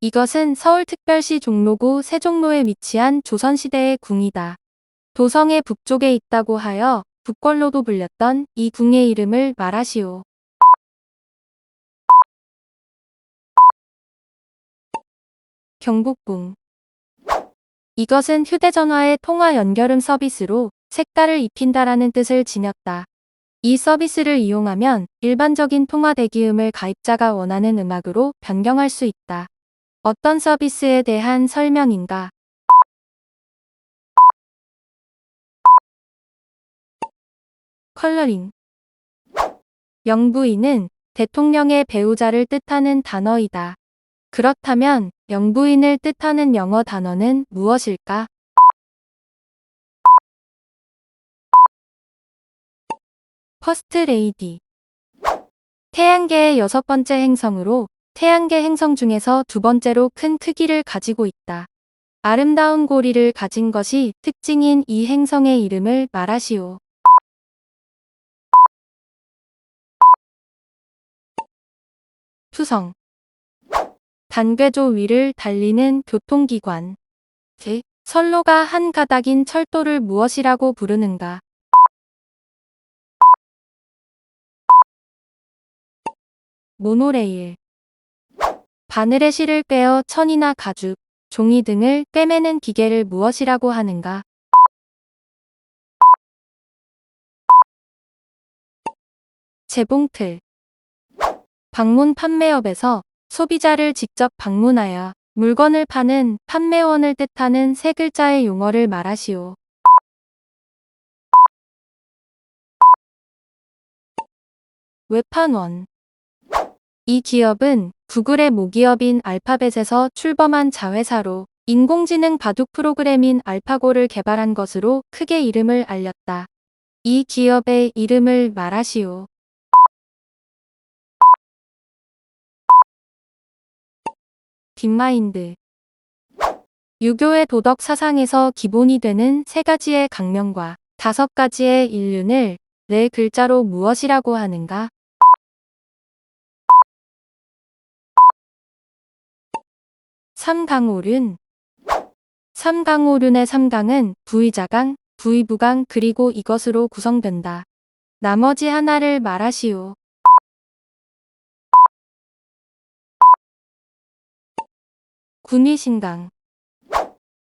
이것은 서울특별시 종로구 세종로에 위치한 조선시대의 궁이다. 도성의 북쪽에 있다고 하여 북궐로도 불렸던 이 궁의 이름을 말하시오. 경복궁. 이것은 휴대전화의 통화 연결음 서비스로 색깔을 입힌다라는 뜻을 지녔다. 이 서비스를 이용하면 일반적인 통화 대기음을 가입자가 원하는 음악으로 변경할 수 있다. 어떤 서비스에 대한 설명인가? 컬러링. 영부인은 대통령의 배우자를 뜻하는 단어이다. 그렇다면 영부인을 뜻하는 영어 단어는 무엇일까? 퍼스트 레이디. 태양계의 6번째 행성으로 태양계 행성 중에서 2번째로 큰 크기를 가지고 있다. 아름다운 고리를 가진 것이 특징인 이 행성의 이름을 말하시오. 투성. 단궤조 위를 달리는 교통기관. 선로가 한 가닥인 철도를 무엇이라고 부르는가? 모노레일. 바늘에 실을 꿰어 천이나 가죽, 종이 등을 꿰매는 기계를 무엇이라고 하는가? 재봉틀. 방문 판매업에서 소비자를 직접 방문하여 물건을 파는 판매원을 뜻하는 세 글자의 용어를 말하시오. 외판원. 이 기업은 구글의 모기업인 알파벳에서 출범한 자회사로 인공지능 바둑 프로그램인 알파고를 개발한 것으로 크게 이름을 알렸다. 이 기업의 이름을 말하시오. 딥마인드. 유교의 도덕 사상에서 기본이 되는 3가지의 강명과 5가지의 인륜을 4글자로 무엇이라고 하는가? 삼강오륜. 삼강오륜의 삼강은 부의자강, 부의부강 그리고 이것으로 구성된다. 나머지 하나를 말하시오. 군위신강.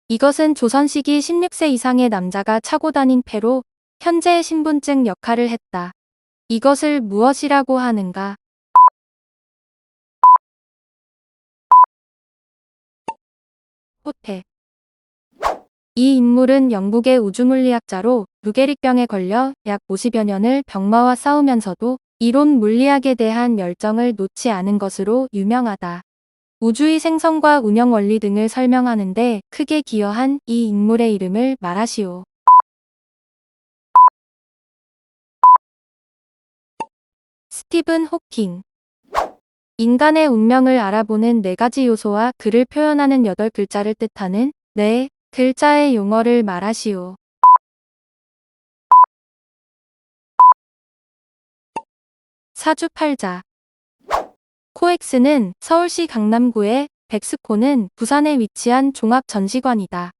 이것은 조선시기 16세 이상의 남자가 차고 다닌 패로 현재의 신분증 역할을 했다. 이것을 무엇이라고 하는가? 호태. 이 인물은 영국의 우주물리학자로 루게릭병에 걸려 약 50여 년을 병마와 싸우면서도 이론 물리학에 대한 열정을 놓지 않은 것으로 유명하다. 우주의 생성과 운영 원리 등을 설명하는 데 크게 기여한 이 인물의 이름을 말하시오. 스티븐 호킹. 인간의 운명을 알아보는 4가지 요소와 그를 표현하는 8글자를 뜻하는 4글자의 용어를 말하시오. 사주팔자. 코엑스는 서울시 강남구에, 백스코는 부산에 위치한 종합전시관이다.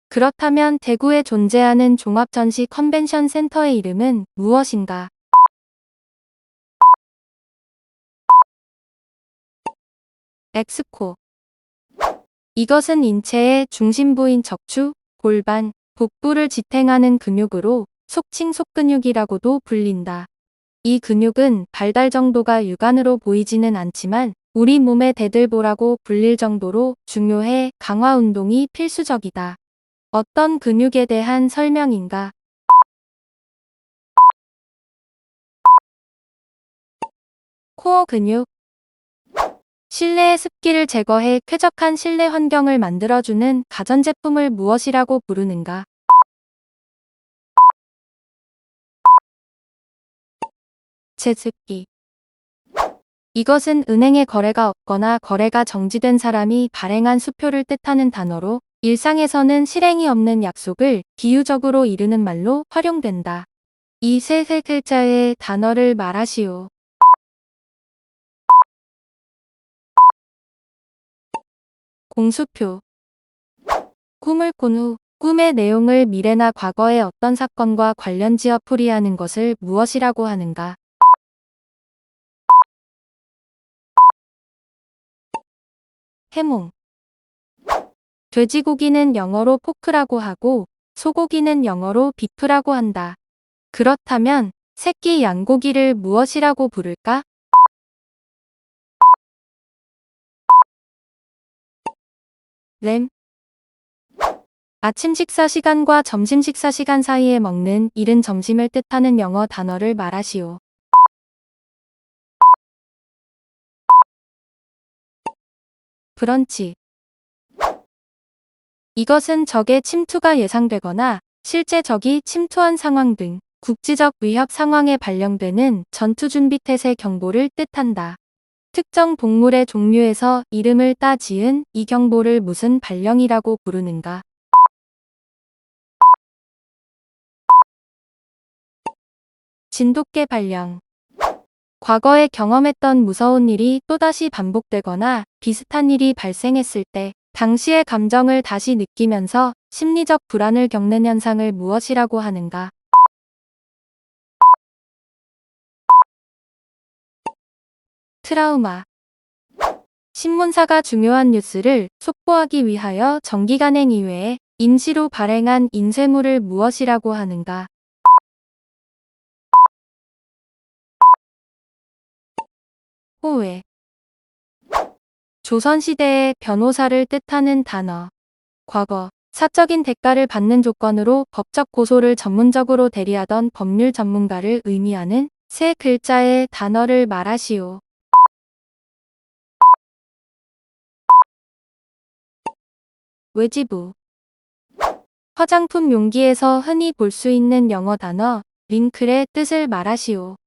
그렇다면 대구에 존재하는 종합전시 컨벤션 센터의 이름은 무엇인가? 엑스코. 이것은 인체의 중심부인 척추, 골반, 복부를 지탱하는 근육으로 속칭 속근육이라고도 불린다. 이 근육은 발달 정도가 육안으로 보이지는 않지만 우리 몸의 대들보라고 불릴 정도로 중요해 강화 운동이 필수적이다. 어떤 근육에 대한 설명인가? 코어 근육. 실내의 습기를 제거해 쾌적한 실내 환경을 만들어주는 가전제품을 무엇이라고 부르는가? 제습기. 이것은 은행에 거래가 없거나 거래가 정지된 사람이 발행한 수표를 뜻하는 단어로 일상에서는 실행이 없는 약속을 비유적으로 이르는 말로 활용된다. 이 세 글자의 단어를 말하시오. 공수표. 꿈을 꾼 후 꿈의 내용을 미래나 과거의 어떤 사건과 관련지어 풀이하는 것을 무엇이라고 하는가? 해몽. 돼지고기는 영어로 포크라고 하고 소고기는 영어로 비프라고 한다. 그렇다면 새끼 양고기를 무엇이라고 부를까? 램. 아침 식사 시간과 점심 식사 시간 사이에 먹는 이른 점심을 뜻하는 영어 단어를 말하시오. 브런치. 이것은 적의 침투가 예상되거나 실제 적이 침투한 상황 등 국지적 위협 상황에 발령되는 전투준비태세 경보를 뜻한다. 특정 동물의 종류에서 이름을 따 지은 이 경보를 무슨 발령이라고 부르는가? 진돗개 발령. 과거에 경험했던 무서운 일이 또다시 반복되거나 비슷한 일이 발생했을 때 당시의 감정을 다시 느끼면서 심리적 불안을 겪는 현상을 무엇이라고 하는가? 트라우마. 신문사가 중요한 뉴스를 속보하기 위하여 정기간행 이외에 임시로 발행한 인쇄물을 무엇이라고 하는가? 호외. 조선시대의 변호사를 뜻하는 단어. 과거, 사적인 대가를 받는 조건으로 법적 고소를 전문적으로 대리하던 법률 전문가를 의미하는 세 글자의 단어를 말하시오. 외지부. 화장품 용기에서 흔히 볼 수 있는 영어 단어 링클의 뜻을 말하시오.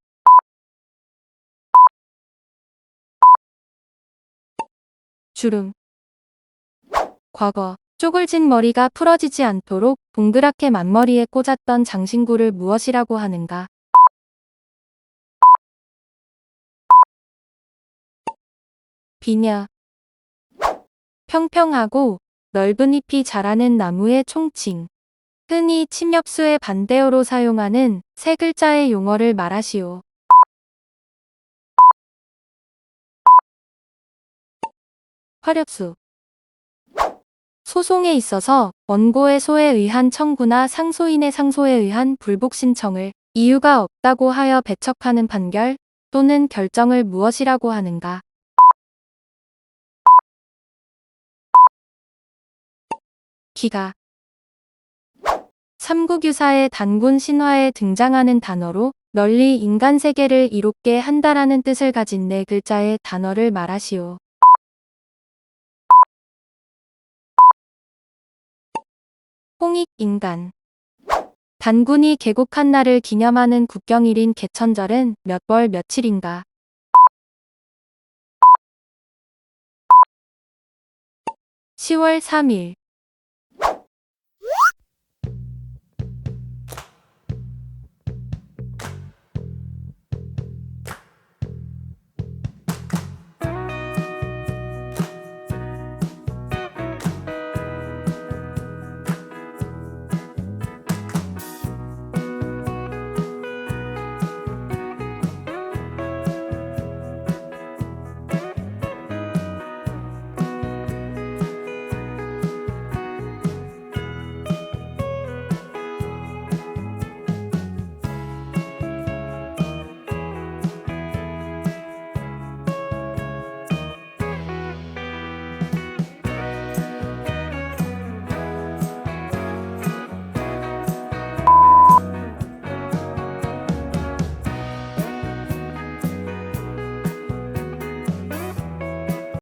주름. 과거, 쪼글진 머리가 풀어지지 않도록 동그랗게 만머리에 꽂았던 장신구를 무엇이라고 하는가? 비녀. 평평하고 넓은 잎이 자라는 나무의 총칭. 흔히 침엽수의 반대어로 사용하는 세 글자의 용어를 말하시오. 화력수. 소송에 있어서 원고의 소에 의한 청구나 상소인의 상소에 의한 불복 신청을 이유가 없다고 하여 배척하는 판결 또는 결정을 무엇이라고 하는가? 기가. 삼국유사의 단군 신화에 등장하는 단어로 널리 인간 세계를 이롭게 한다라는 뜻을 가진 네 글자의 단어를 말하시오. 홍익인간. 단군이 개국한 날을 기념하는 국경일인 개천절은 몇 월 며칠인가? 10월 3일.